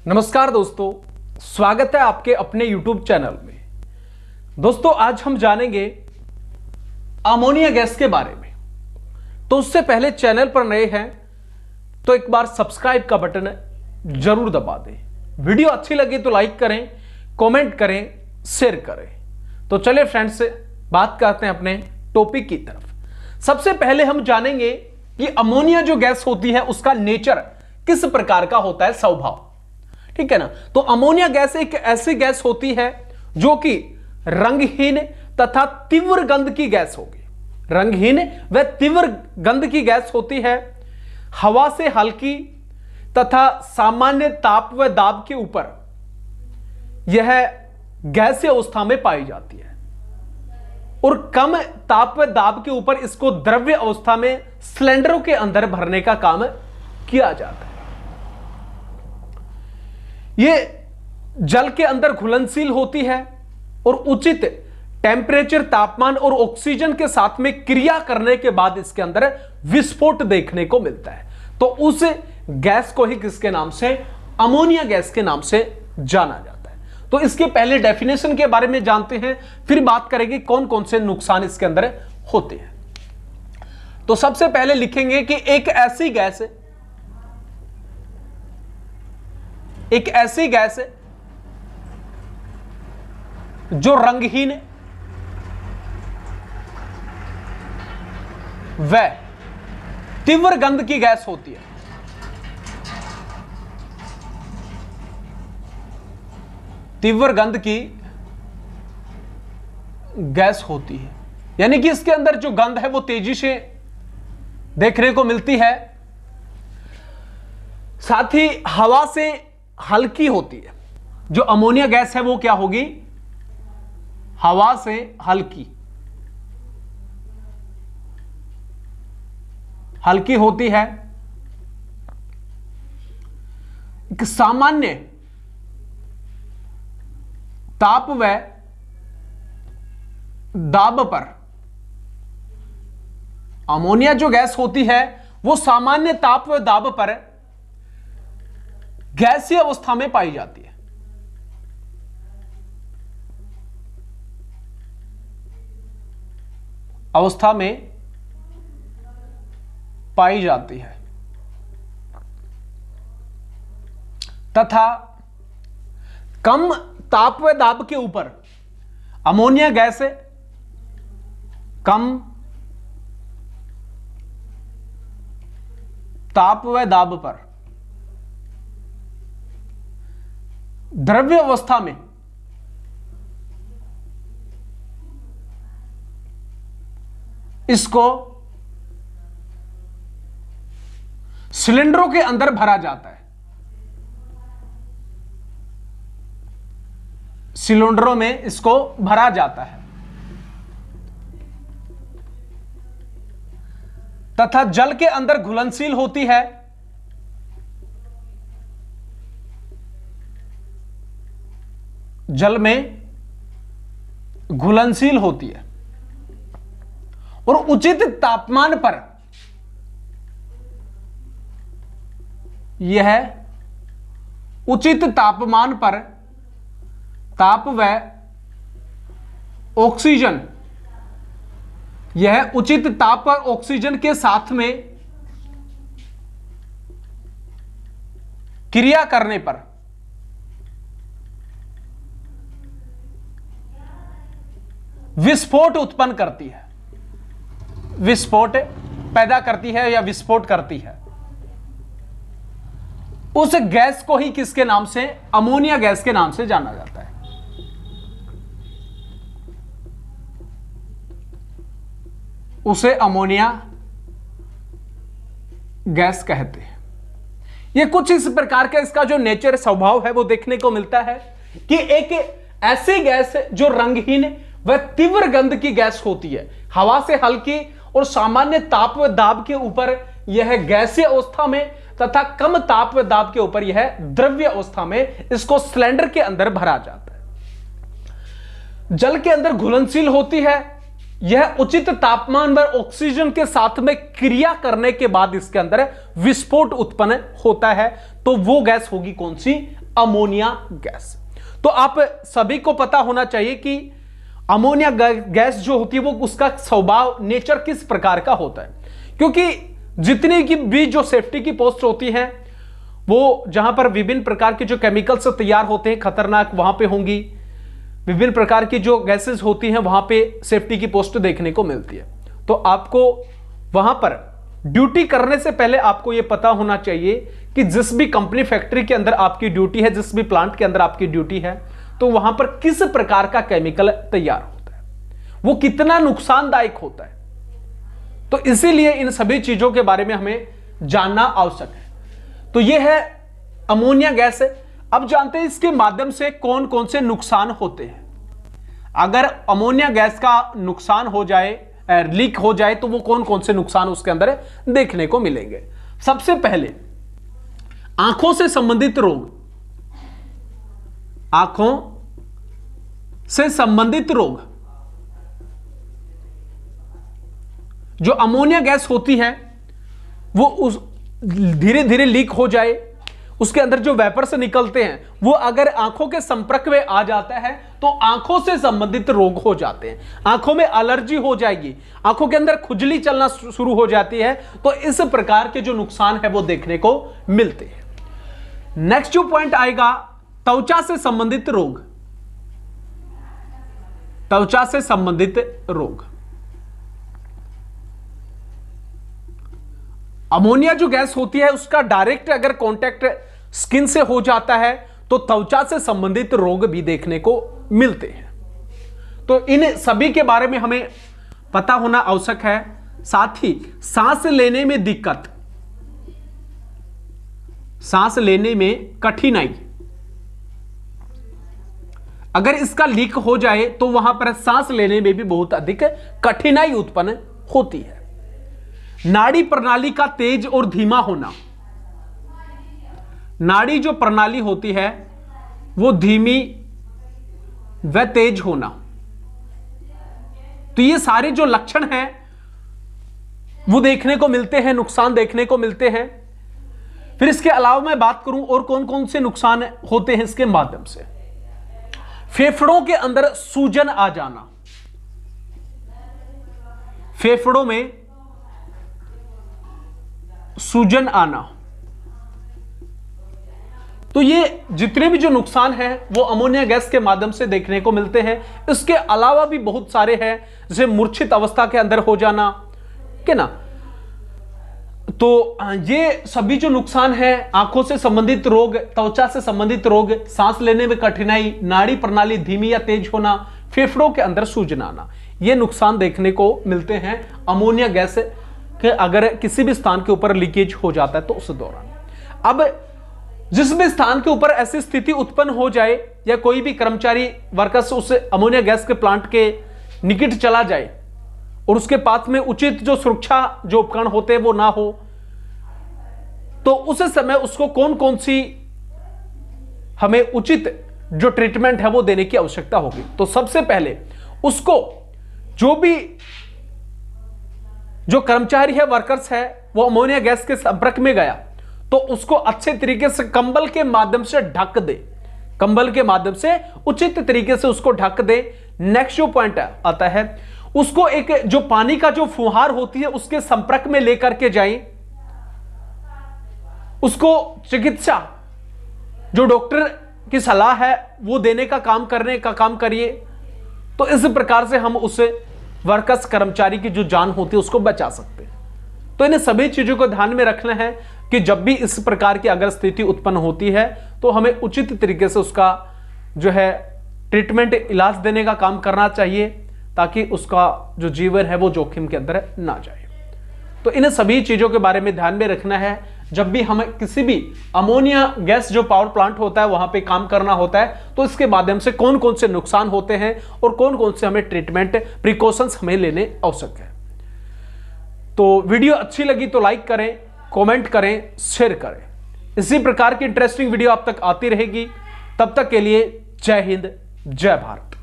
नमस्कार दोस्तों, स्वागत है आपके अपने YouTube चैनल में। दोस्तों आज हम जानेंगे अमोनिया गैस के बारे में। तो उससे पहले चैनल पर नए हैं तो एक बार सब्सक्राइब का बटन जरूर दबा दें। वीडियो अच्छी लगी तो लाइक करें, कमेंट करें, शेयर करें। तो चलिए फ्रेंड्स बात करते हैं अपने टॉपिक की तरफ। सबसे पहले हम जानेंगे कि अमोनिया जो गैस होती है उसका नेचर किस प्रकार का होता है, स्वभाव। ठीक है ना। तो अमोनिया गैस एक ऐसी गैस होती है जो कि रंगहीन तथा तीव्र गंध की गैस होगी। रंगहीन व तीव्र गंध की गैस होती है, हवा से हल्की तथा सामान्य ताप व दाब के ऊपर यह गैसीय अवस्था में पाई जाती है और कम ताप व दाब के ऊपर इसको द्रव्य अवस्था में सिलेंडरों के अंदर भरने का काम किया जाता है। यह जल के अंदर घुलनशील होती है और उचित टेम्परेचर, तापमान और ऑक्सीजन के साथ में क्रिया करने के बाद इसके अंदर विस्फोट देखने को मिलता है। तो उस गैस को ही किसके नाम से, अमोनिया गैस के नाम से जाना जाता है। तो इसके पहले डेफिनेशन के बारे में जानते हैं, फिर बात करेंगे कौन कौन से नुकसान इसके अंदर होते हैं। तो सबसे पहले लिखेंगे कि एक ऐसी गैस है जो रंगहीन व तीव्र गंध की गैस होती है। तीव्र गंध की गैस होती है, यानी कि इसके अंदर जो गंध है वो तेजी से देखने को मिलती है। साथ ही हवा से हल्की होती है। जो अमोनिया गैस है वो क्या होगी, हवा से हल्की होती है। एक सामान्य ताप व दाब पर, अमोनिया जो गैस होती है वो सामान्य ताप व दाब पर गैसीय अवस्था में पाई जाती है। अवस्था में पाई जाती है तथा कम ताप व दाब के ऊपर अमोनिया गैस कम ताप व दाब पर द्रव्य अवस्था में इसको सिलेंडरों के अंदर भरा जाता है। सिलेंडरों में इसको भरा जाता है तथा जल के अंदर घुलनशील होती है। जल में घुलनशील होती है और उचित तापमान पर यह उचित तापमान पर ताप व ऑक्सीजन, यह उचित ताप पर ऑक्सीजन के साथ में क्रिया करने पर विस्फोट उत्पन्न करती है, विस्फोट पैदा करती है या विस्फोट करती है। उस गैस को ही किसके नाम से, अमोनिया गैस के नाम से जाना जाता है। उसे अमोनिया गैस कहते हैं। यह कुछ इस प्रकार का इसका जो नेचर, स्वभाव है वो देखने को मिलता है कि एक ऐसी गैस जो रंगहीन वह तीव्र गंध की गैस होती है, हवा से हल्की और सामान्य ताप व दाब के ऊपर यह गैसीय अवस्था में तथा कम ताप व दाब के ऊपर यह द्रव्य अवस्था में इसको सिलेंडर के अंदर भरा जाता है। जल के अंदर घुलनशील होती है यह उचित तापमान पर ऑक्सीजन के साथ में क्रिया करने के बाद इसके अंदर विस्फोट उत्पन्न होता है। तो वो गैस होगी कौन सी? Ammonia gas. तो आप सभी को पता होना चाहिए कि अमोनिया गैस जो होती है वो उसका स्वभाव, नेचर किस प्रकार का होता है। क्योंकि जितनी की भी जो सेफ्टी की पोस्ट होती हैं वो जहां पर विभिन्न प्रकार के जो केमिकल्स तैयार होते हैं खतरनाक, वहां पे होंगी। विभिन्न प्रकार की जो गैसेस होती हैं वहां पे सेफ्टी की पोस्ट देखने को मिलती है। तो आपको वहां पर ड्यूटी करने से पहले आपको यह पता होना चाहिए कि जिस भी कंपनी फैक्ट्री के अंदर आपकी ड्यूटी है, जिस भी प्लांट के अंदर आपकी ड्यूटी है, तो वहां पर किस प्रकार का केमिकल तैयार होता है, वो कितना नुकसानदायक होता है। तो इसीलिए इन सभी चीजों के बारे में हमें जानना आवश्यक है। तो यह है अमोनिया गैस है। अब जानते हैं इसके माध्यम से कौन कौन से नुकसान होते हैं। अगर अमोनिया गैस का नुकसान हो जाए, लीक हो जाए, तो वो कौन कौन से नुकसान उसके अंदर देखने को मिलेंगे। सबसे पहले आंखों से संबंधित रोग। आंखों से संबंधित रोग, जो अमोनिया गैस होती है वो उस धीरे धीरे लीक हो जाए, उसके अंदर जो वेपर्स निकलते हैं वो अगर आंखों के संपर्क में आ जाता है तो आंखों से संबंधित रोग हो जाते हैं। आंखों में एलर्जी हो जाएगी, आंखों के अंदर खुजली चलना शुरू हो जाती है। तो इस प्रकार के जो नुकसान है वो देखने को मिलते हैं। नेक्स्ट जो पॉइंट आएगा, त्वचा से संबंधित रोग। त्वचा से संबंधित रोग, अमोनिया जो गैस होती है उसका डायरेक्ट अगर कांटेक्ट स्किन से हो जाता है तो त्वचा से संबंधित रोग भी देखने को मिलते हैं। तो इन सभी के बारे में हमें पता होना आवश्यक है। साथ ही सांस लेने में दिक्कत, सांस लेने में कठिनाई, अगर इसका लीक हो जाए तो वहां पर सांस लेने में भी बहुत अधिक कठिनाई उत्पन्न होती है। नाड़ी प्रणाली का तेज और धीमा होना, नाड़ी जो प्रणाली होती है वो धीमी व तेज होना। तो ये सारे जो लक्षण हैं वो देखने को मिलते हैं, नुकसान देखने को मिलते हैं। फिर इसके अलावा मैं बात करूं और कौन कौन से नुकसान होते हैं इसके माध्यम से। फेफड़ों के अंदर सूजन आ जाना, फेफड़ों में सूजन आना। तो ये जितने भी जो नुकसान हैं वो अमोनिया गैस के माध्यम से देखने को मिलते हैं। इसके अलावा भी बहुत सारे हैं, जैसे मूर्छित अवस्था के अंदर हो जाना, क्या ना। तो ये सभी जो नुकसान है, आंखों से संबंधित रोग, त्वचा से संबंधित रोग, सांस लेने में कठिनाई, नाड़ी प्रणाली धीमी या तेज होना, फेफड़ों के अंदर सूजन आना, ये नुकसान देखने को मिलते हैं अमोनिया गैस कि अगर किसी भी स्थान के ऊपर लीकेज हो जाता है तो उस दौरान। अब जिस भी स्थान के ऊपर ऐसी स्थिति उत्पन्न हो जाए या कोई भी कर्मचारी वर्कर्स उस अमोनिया गैस के प्लांट के निकट चला जाए और उसके पास में उचित जो सुरक्षा जो उपकरण होते हैं वो ना हो, तो उस समय उसको कौन कौन सी हमें उचित जो ट्रीटमेंट है वो देने की आवश्यकता होगी। तो सबसे पहले उसको जो भी जो कर्मचारी है, वर्कर्स है, वो अमोनिया गैस के संपर्क में गया तो उसको अच्छे तरीके से कंबल के माध्यम से ढक दे, कंबल के माध्यम से उचित तरीके से उसको ढक दे। नेक्स्ट जो पॉइंट आता है, उसको एक जो पानी का जो फुहार होती है उसके संपर्क में लेकर के जाएं, उसको चिकित्सा जो डॉक्टर की सलाह है वो देने का काम करने का काम करिए। तो इस प्रकार से हम उस वर्कर्स कर्मचारी की जो जान होती है उसको बचा सकते हैं। तो इन सभी चीजों को ध्यान में रखना है कि जब भी इस प्रकार की अगर स्थिति उत्पन्न होती है तो हमें उचित तरीके से उसका जो है ट्रीटमेंट, इलाज देने का काम करना चाहिए ताकि उसका जो जीवन है वो जोखिम के अंदर ना जाए। तो इन सभी चीजों के बारे में ध्यान में रखना है जब भी हमें किसी भी अमोनिया गैस जो पावर प्लांट होता है वहां पे काम करना होता है। तो इसके माध्यम से कौन कौन से नुकसान होते हैं और कौन कौन से हमें ट्रीटमेंट प्रिकॉशंस हमें लेने आवश्यक है। तो वीडियो अच्छी लगी तो लाइक करें, कमेंट करें, शेयर करें। इसी प्रकार की इंटरेस्टिंग वीडियो आप तक आती रहेगी। तब तक के लिए जय हिंद, जय भारत।